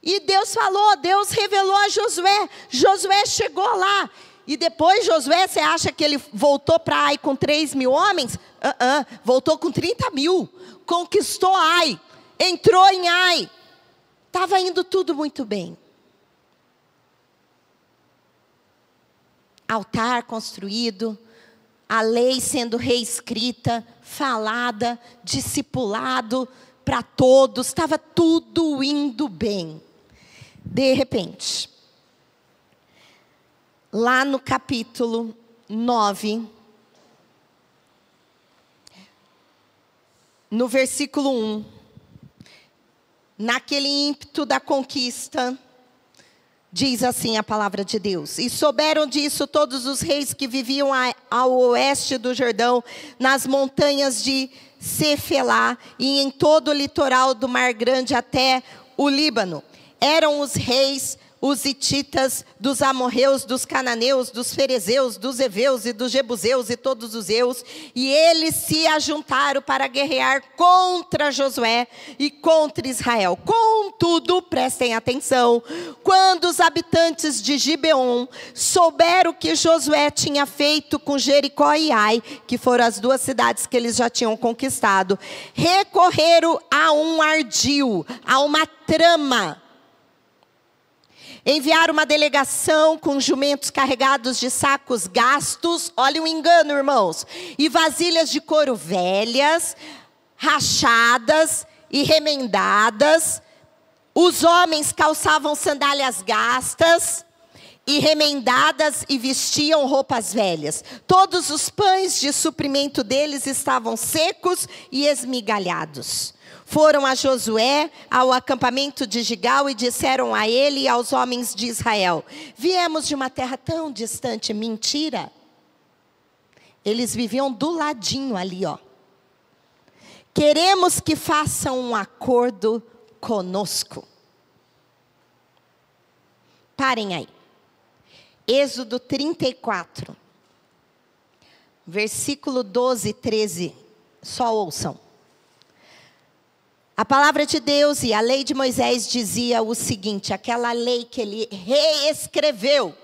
E Deus falou, Deus revelou a Josué. Josué chegou lá. E depois Josué, você acha que ele voltou para Ai com 3.000 homens? Voltou com 30.000. Conquistou Ai. Entrou em Ai. Estava indo tudo muito bem. Altar construído. A lei sendo reescrita, falada, discipulado para todos. Estava tudo indo bem. De repente, lá no capítulo 9, no versículo 1, naquele ímpeto da conquista, diz assim a palavra de Deus: e souberam disso todos os reis que viviam ao oeste do Jordão, nas montanhas de Cefelá e em todo o litoral do Mar Grande até o Líbano. Eram os reis, os hititas, dos amorreus, dos cananeus, dos ferezeus, dos heveus e dos jebuseus e todos os eus. E eles se ajuntaram para guerrear contra Josué e contra Israel. Contudo, prestem atenção, quando os habitantes de Gibeon souberam que Josué tinha feito com Jericó e Ai, que foram as duas cidades que eles já tinham conquistado, recorreram a um ardil, a uma trama. Enviaram uma delegação com jumentos carregados de sacos gastos, olha o engano, irmãos, e vasilhas de couro velhas, rachadas e remendadas. Os homens calçavam sandálias gastas e remendadas e vestiam roupas velhas. Todos os pães de suprimento deles estavam secos e esmigalhados. Foram a Josué ao acampamento de Gigal e disseram a ele e aos homens de Israel: viemos de uma terra tão distante. Mentira. Eles viviam do ladinho ali, ó. Queremos que façam um acordo conosco. Parem aí. Êxodo 34, versículo 12 e 13, só ouçam. A palavra de Deus e a lei de Moisés dizia o seguinte, aquela lei que ele reescreveu.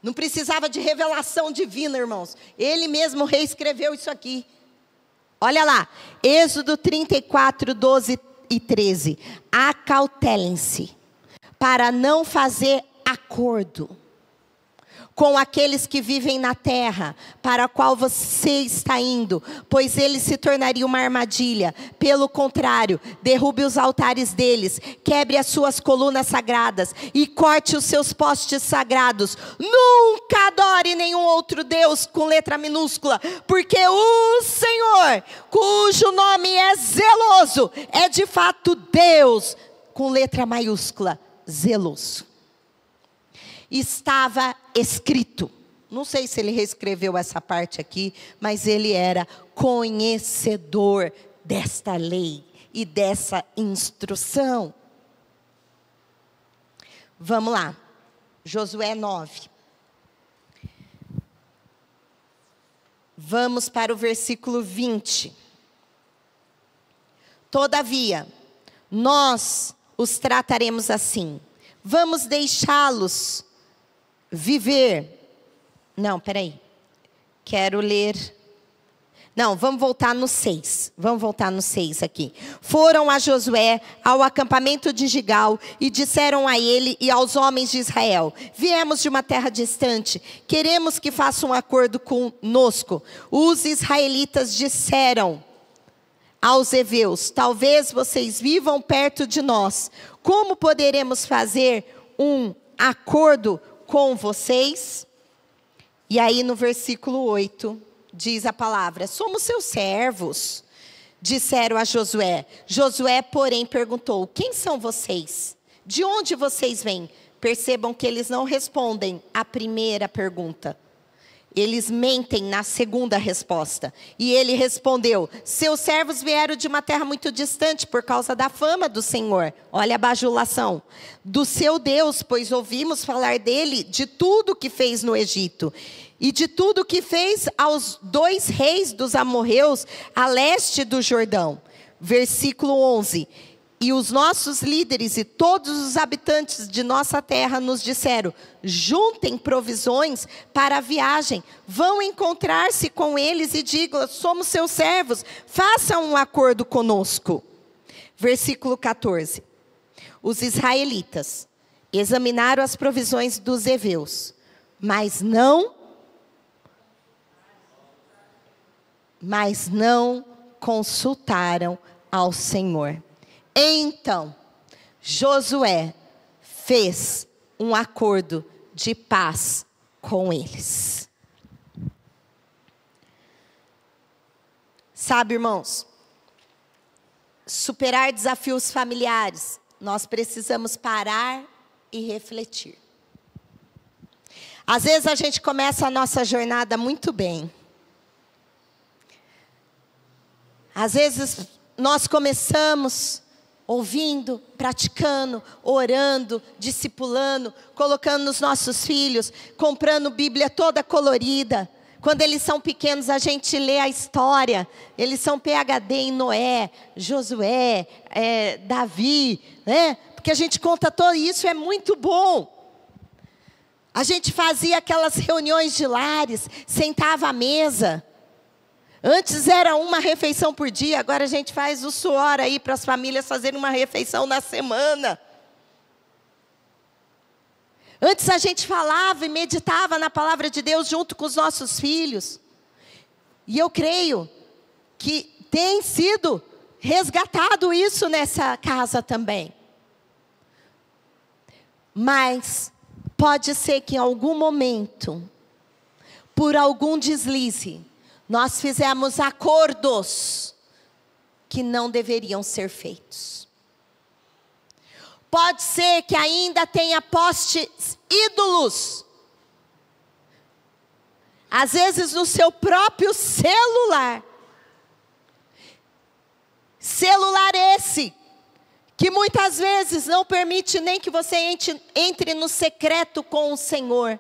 Não precisava de revelação divina, irmãos. Ele mesmo reescreveu isso aqui. Olha lá, Êxodo 34, 12 e 13. Acautelem-se para não fazer acordo com aqueles que vivem na terra, para a qual você está indo, pois eles se tornariam uma armadilha. Pelo contrário, derrube os altares deles, quebre as suas colunas sagradas e corte os seus postes sagrados. Nunca adore nenhum outro Deus com letra minúscula, porque o Senhor, cujo nome é zeloso, é de fato Deus com letra maiúscula, zeloso. Estava escrito, não sei se ele reescreveu essa parte aqui, mas ele era conhecedor desta lei e dessa instrução. Vamos lá, Josué 9. Vamos para o versículo 20. Todavia, nós os trataremos assim, vamos deixá-los viver. Não, peraí. Quero ler. Não, vamos voltar no 6. Vamos voltar no 6 aqui. Foram a Josué ao acampamento de Gigal e disseram a ele e aos homens de Israel: viemos de uma terra distante, queremos que faça um acordo conosco. Os israelitas disseram aos heveus: talvez vocês vivam perto de nós. Como poderemos fazer um acordo com vocês? E aí no versículo 8, diz a palavra: somos seus servos, disseram a Josué. Josué, porém, perguntou: quem são vocês? De onde vocês vêm? Percebam que eles não respondem a primeira pergunta. Eles mentem na segunda resposta. E ele respondeu: seus servos vieram de uma terra muito distante por causa da fama do Senhor. Olha a bajulação. Do seu Deus, pois ouvimos falar dele, de tudo que fez no Egito. E de tudo que fez aos 2 reis dos amorreus a leste do Jordão. Versículo 11. E os nossos líderes e todos os habitantes de nossa terra nos disseram: juntem provisões para a viagem, vão encontrar-se com eles e digam: somos seus servos, façam um acordo conosco. Versículo 14. Os israelitas examinaram as provisões dos heveus, mas não consultaram ao Senhor. Então, Josué fez um acordo de paz com eles. Sabe, irmãos, superar desafios familiares, nós precisamos parar e refletir. Às vezes a gente começa a nossa jornada muito bem. Às vezes nós começamos ouvindo, praticando, orando, discipulando, colocando nos nossos filhos, comprando Bíblia toda colorida. Quando eles são pequenos, a gente lê a história. Eles são PhD em Noé, Josué, Davi, né? Porque a gente conta todo isso, é muito bom. A gente fazia aquelas reuniões de lares, sentava à mesa. Antes era uma refeição por dia, agora a gente faz o suor aí para as famílias fazerem uma refeição na semana. Antes a gente falava e meditava na palavra de Deus junto com os nossos filhos. E eu creio que tem sido resgatado isso nessa casa também. Mas pode ser que em algum momento, por algum deslize, nós fizemos acordos que não deveriam ser feitos. Pode ser que ainda tenha postes ídolos. Às vezes no seu próprio celular. Celular esse, que muitas vezes não permite nem que você entre no secreto com o Senhor.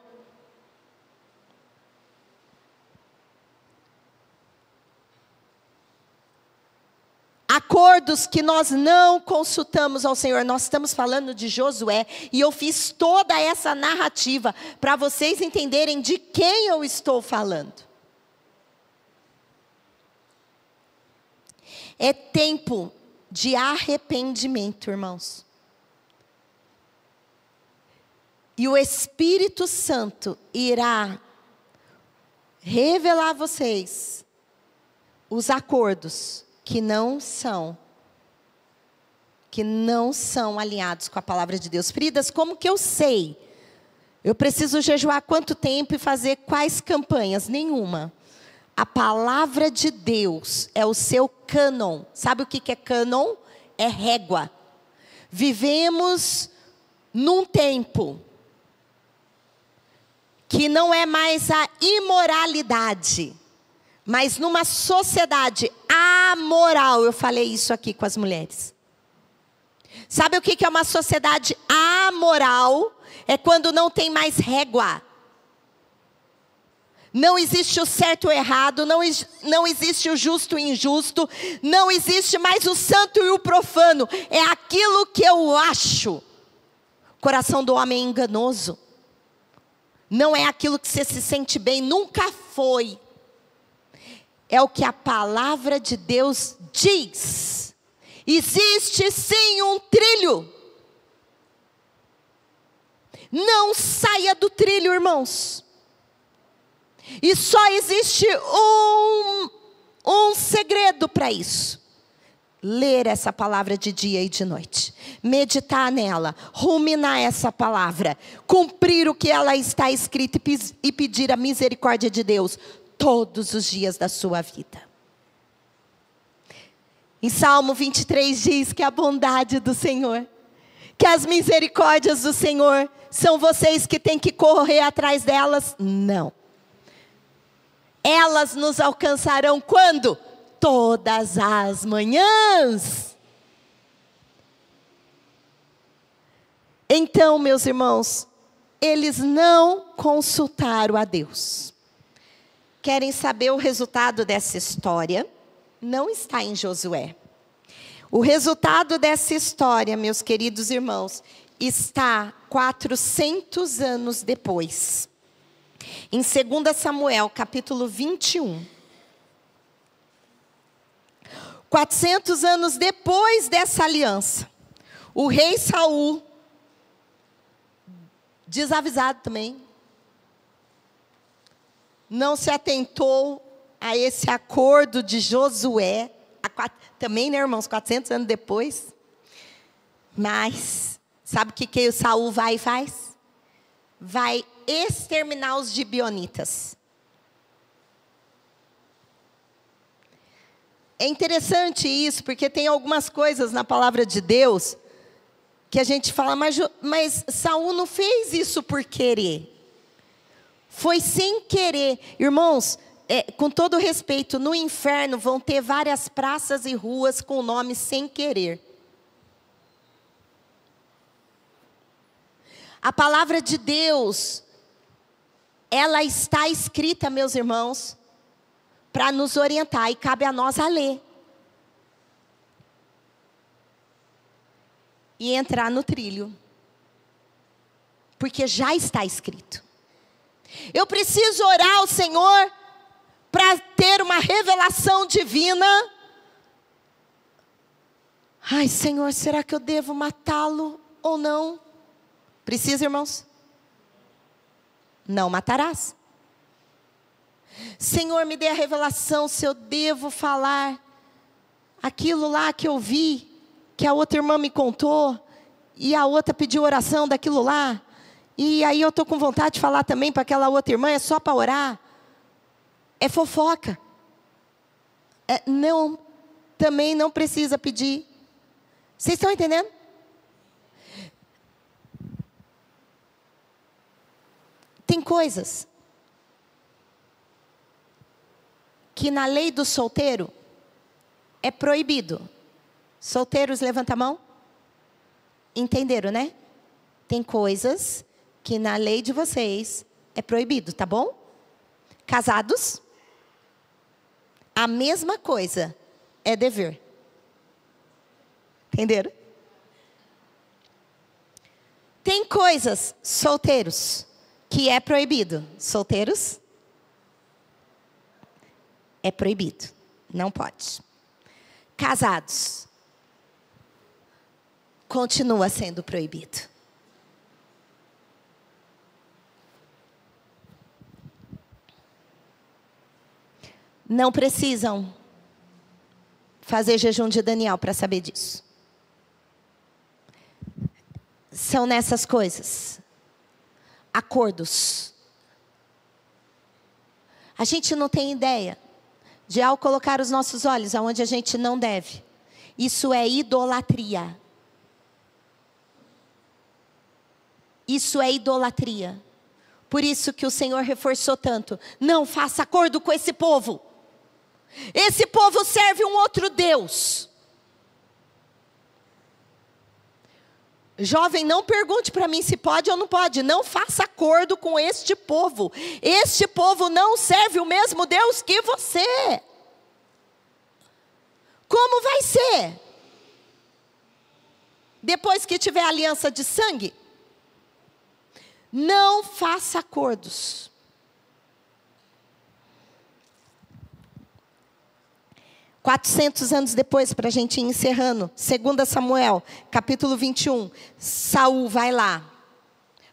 Acordos que nós não consultamos ao Senhor. Nós estamos falando de Josué. E eu fiz toda essa narrativa para vocês entenderem de quem eu estou falando. É tempo de arrependimento, irmãos. E o Espírito Santo irá revelar a vocês os acordos que não são alinhados com a palavra de Deus. Fridas, como que eu sei? Eu preciso jejuar quanto tempo e fazer quais campanhas? Nenhuma. A palavra de Deus é o seu cânon. Sabe o que é cânon? É régua. Vivemos num tempo que não é mais a imoralidade, mas numa sociedade amoral. Eu falei isso aqui com as mulheres. Sabe o que é uma sociedade amoral? É quando não tem mais régua. Não existe o certo e o errado, não existe o justo e o injusto, não existe mais o santo e o profano. É aquilo que eu acho. O coração do homem é enganoso. Não é aquilo que você se sente bem, nunca foi. É o que a palavra de Deus diz. Existe sim um trilho. Não saia do trilho, irmãos. E só existe um segredo para isso. Ler essa palavra de dia e de noite. Meditar nela. Ruminar essa palavra. Cumprir o que ela está escrita e pedir a misericórdia de Deus todos os dias da sua vida. Em Salmo 23 diz que a bondade do Senhor, que as misericórdias do Senhor, são vocês que têm que correr atrás delas? Não. Elas nos alcançarão quando? Todas as manhãs. Então, meus irmãos, eles não consultaram a Deus. Querem saber o resultado dessa história? Não está em Josué. O resultado dessa história, meus queridos irmãos, está 400 anos depois. Em 2 Samuel, capítulo 21. 400 anos depois dessa aliança, o rei Saul, desavisado também, não se atentou a esse acordo de Josué, também, né, irmãos, 400 anos depois. Mas, sabe o que o Saul vai e faz? Vai exterminar os gibeonitas. É interessante isso, porque tem algumas coisas na palavra de Deus que a gente fala, mas Saul não fez isso por querer. Foi sem querer. Irmãos, com todo respeito, no inferno vão ter várias praças e ruas com o nome sem querer. A palavra de Deus, ela está escrita, meus irmãos, para nos orientar, e cabe a nós a ler. E entrar no trilho. Porque já está escrito. Eu preciso orar ao Senhor para ter uma revelação divina. Ai, Senhor, será que eu devo matá-lo ou não? Precisa, irmãos? Não matarás. Senhor, me dê a revelação se eu devo falar aquilo lá que eu vi, que a outra irmã me contou, e a outra pediu oração daquilo lá, e aí eu estou com vontade de falar também para aquela outra irmã, é só para orar. É fofoca. Não, também não precisa pedir. Vocês estão entendendo? Tem coisas que na lei do solteiro é proibido. Solteiros, levanta a mão. Entenderam, né? Tem coisas que na lei de vocês é proibido, tá bom? Casados, a mesma coisa é dever. Entenderam? Tem coisas, solteiros, que é proibido. Solteiros, é proibido. Não pode. Casados, continua sendo proibido. Não precisam fazer jejum de Daniel para saber disso. São nessas coisas. Acordos. A gente não tem ideia de, ao colocar os nossos olhos aonde a gente não deve. Isso é idolatria. Isso é idolatria. Por isso que o Senhor reforçou tanto. Não faça acordo com esse povo. Esse povo serve um outro Deus. Jovem, não pergunte para mim se pode ou não pode. Não faça acordo com este povo. Este povo não serve o mesmo Deus que você. Como vai ser? Depois que tiver aliança de sangue? Não faça acordos. Quatrocentos anos depois, para a gente ir encerrando, 2 Samuel, capítulo 21, Saul vai lá,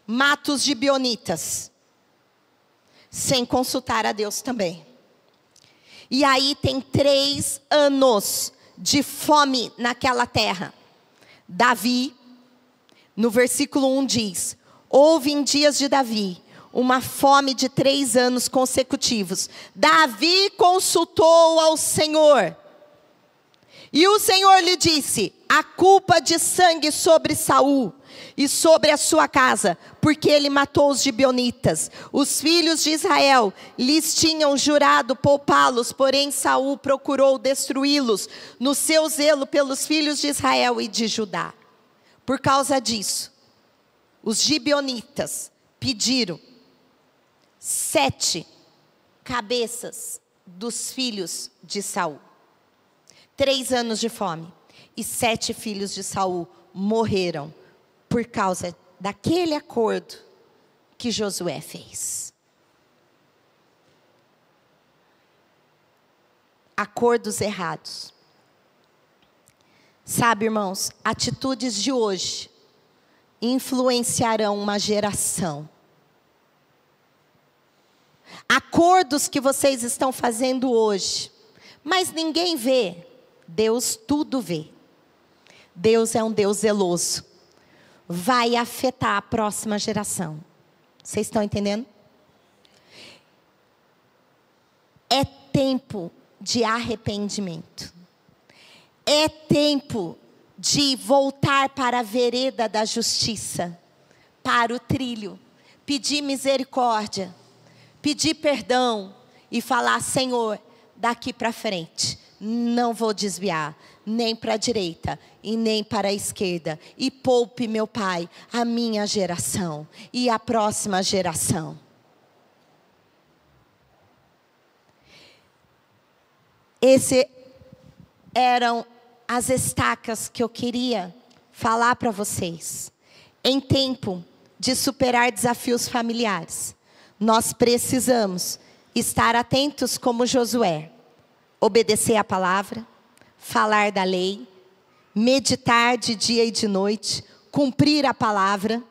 mata os gibeonitas, sem consultar a Deus também. E aí tem 3 anos de fome naquela terra. Davi, no versículo 1 diz: houve em dias de Davi uma fome de 3 anos consecutivos. Davi consultou ao Senhor. E o Senhor lhe disse: a culpa de sangue sobre Saul e sobre a sua casa, porque ele matou os gibeonitas. Os filhos de Israel lhes tinham jurado poupá-los, porém Saul procurou destruí-los no seu zelo pelos filhos de Israel e de Judá. Por causa disso, os gibeonitas pediram 7 cabeças dos filhos de Saul. 3 anos de fome. E 7 filhos de Saul morreram por causa daquele acordo que Josué fez. Acordos errados. Sabe, irmãos, atitudes de hoje influenciarão uma geração. Acordos que vocês estão fazendo hoje, mas ninguém vê, Deus tudo vê. Deus é um Deus zeloso. Vai afetar a próxima geração. Vocês estão entendendo? É tempo de arrependimento. É tempo de voltar para a vereda da justiça, para o trilho, pedir misericórdia, pedir perdão e falar: Senhor, daqui para frente, não vou desviar, nem para a direita e nem para a esquerda. E poupe, meu Pai, a minha geração e a próxima geração. Esses eram as estacas que eu queria falar para vocês. Em tempo de superar desafios familiares, nós precisamos estar atentos como Josué. Obedecer a palavra, falar da lei, meditar de dia e de noite, cumprir a palavra,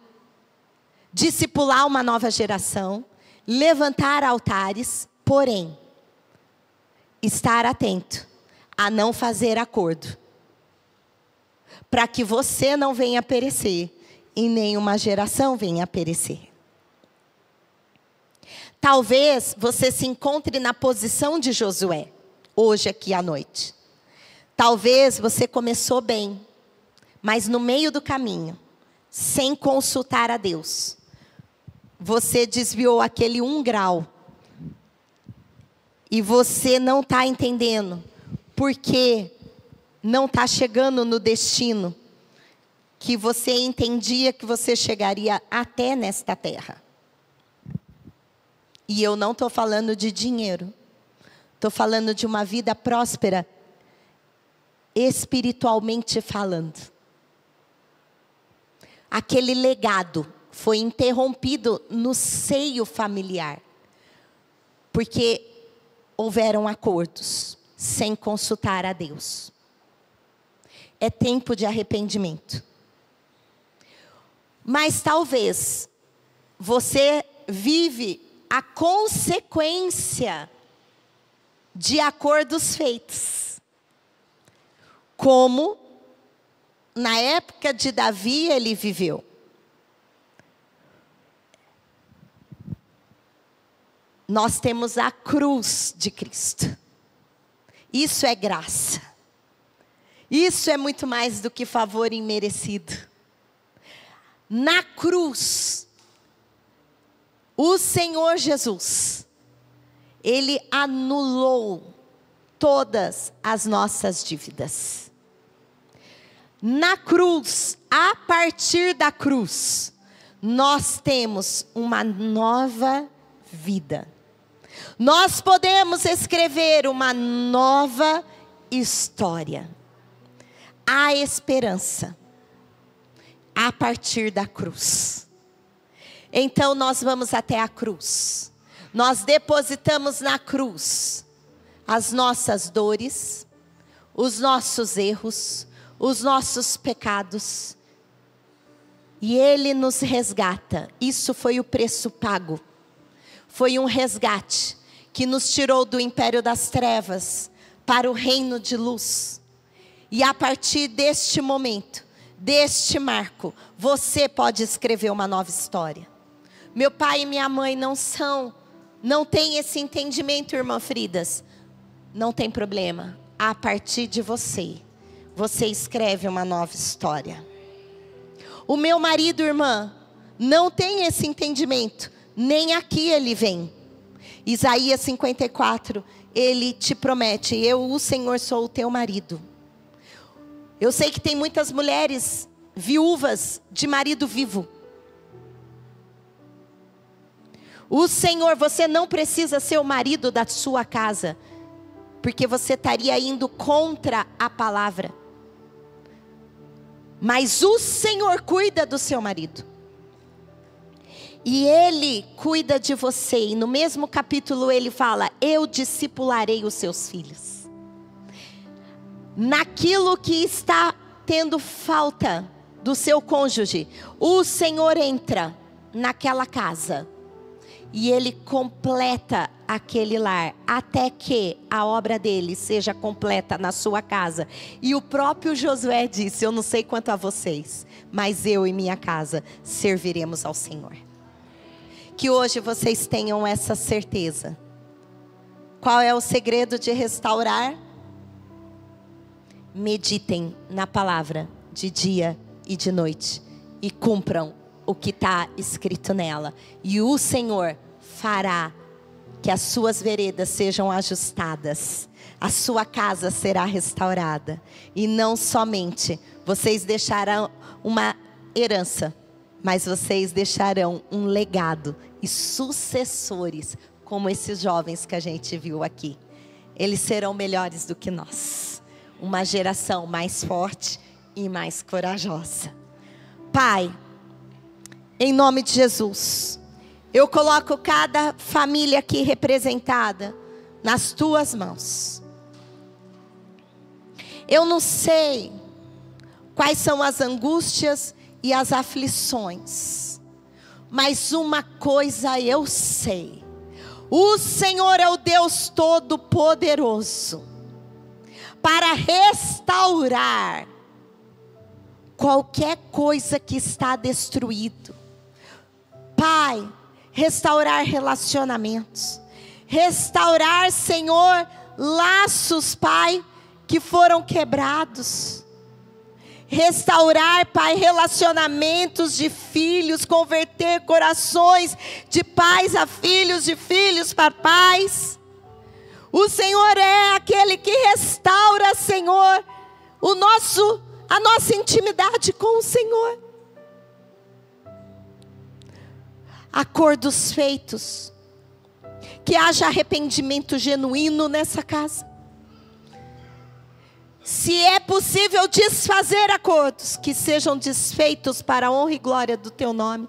discipular uma nova geração, levantar altares, porém, estar atento a não fazer acordo, para que você não venha a perecer e nenhuma geração venha a perecer. Talvez você se encontre na posição de Josué, hoje aqui à noite. Talvez você começou bem, mas no meio do caminho, sem consultar a Deus, você desviou aquele 1 grau. E você não está entendendo, porque não está chegando no destino que você entendia que você chegaria até nesta terra. E eu não estou falando de dinheiro. Estou falando de uma vida próspera, espiritualmente falando. Aquele legado foi interrompido no seio familiar. Porque houveram acordos sem consultar a Deus. É tempo de arrependimento. Mas talvez você vive a consequência de acordos feitos. Como na época de Davi ele viveu. Nós temos a cruz de Cristo. Isso é graça. Isso é muito mais do que favor imerecido. Na cruz, o Senhor Jesus, Ele anulou todas as nossas dívidas. Na cruz, a partir da cruz, nós temos uma nova vida. Nós podemos escrever uma nova história. Há esperança a partir da cruz. Então nós vamos até a cruz. Nós depositamos na cruz as nossas dores, os nossos erros, os nossos pecados. E Ele nos resgata. Isso foi o preço pago. Foi um resgate que nos tirou do império das trevas para o reino de luz. E a partir deste momento, deste marco, você pode escrever uma nova história. Meu pai e minha mãe não têm esse entendimento, irmã Fridas. Não tem problema. A partir de você, você escreve uma nova história. O meu marido, irmã, não tem esse entendimento. Nem aqui ele vem. Isaías 54, ele te promete: eu, o Senhor, sou o teu marido. Eu sei que tem muitas mulheres viúvas de marido vivo. O Senhor, você não precisa ser o marido da sua casa, porque você estaria indo contra a palavra. Mas o Senhor cuida do seu marido. E Ele cuida de você. E no mesmo capítulo ele fala: eu discipularei os seus filhos. Naquilo que está tendo falta do seu cônjuge, o Senhor entra naquela casa. E Ele completa aquele lar, até que a obra dele seja completa na sua casa. E o próprio Josué disse: eu não sei quanto a vocês, mas eu e minha casa serviremos ao Senhor. Que hoje vocês tenham essa certeza. Qual é o segredo de restaurar? Meditem na palavra de dia e de noite e cumpram o que está escrito nela. E o Senhor fará que as suas veredas sejam ajustadas. A sua casa será restaurada. E não somente vocês deixarão uma herança, mas vocês deixarão um legado e sucessores, como esses jovens que a gente viu aqui. Eles serão melhores do que nós. Uma geração mais forte e mais corajosa. Pai, em nome de Jesus, eu coloco cada família aqui representada nas tuas mãos. Eu não sei quais são as angústias e as aflições, mas uma coisa eu sei: o Senhor é o Deus Todo-Poderoso. para restaurar qualquer coisa que está destruído. Pai, restaurar relacionamentos, restaurar, Senhor, laços, Pai, que foram quebrados. Restaurar, Pai, relacionamentos de filhos, converter corações de pais a filhos, de filhos para pais. O Senhor é aquele que restaura, Senhor, a nossa intimidade com o Senhor. Acordos feitos, que haja arrependimento genuíno nessa casa. Se é possível desfazer acordos, que sejam desfeitos para a honra e glória do teu nome.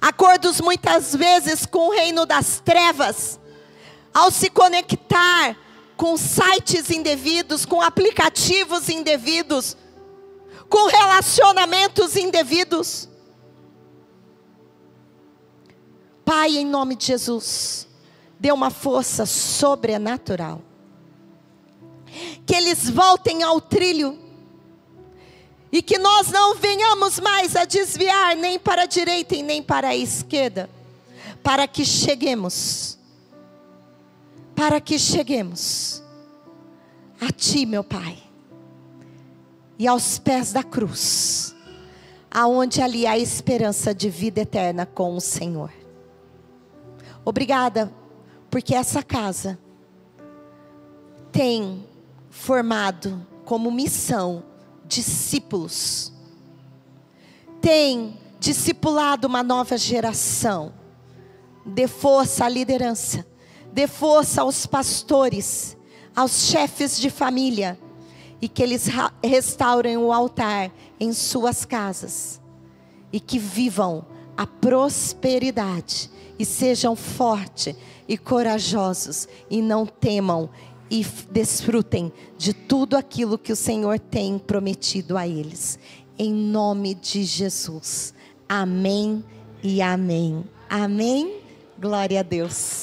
Acordos muitas vezes com o reino das trevas, ao se conectar com sites indevidos, com aplicativos indevidos, com relacionamentos indevidos. Pai, em nome de Jesus, dê uma força sobrenatural. Que eles voltem ao trilho. E que nós não venhamos mais a desviar nem para a direita e nem para a esquerda. Para que cheguemos a Ti, meu Pai. E aos pés da cruz, aonde ali há esperança de vida eterna com o Senhor. Obrigada, porque essa casa tem formado como missão discípulos, tem discipulado uma nova geração. Dê força à liderança, dê força aos pastores, aos chefes de família, e que eles restaurem o altar em suas casas, e que vivam a prosperidade, e sejam fortes e corajosos, e não temam, e desfrutem de tudo aquilo que o Senhor tem prometido a eles. Em nome de Jesus. Amém e amém. Amém. Glória a Deus.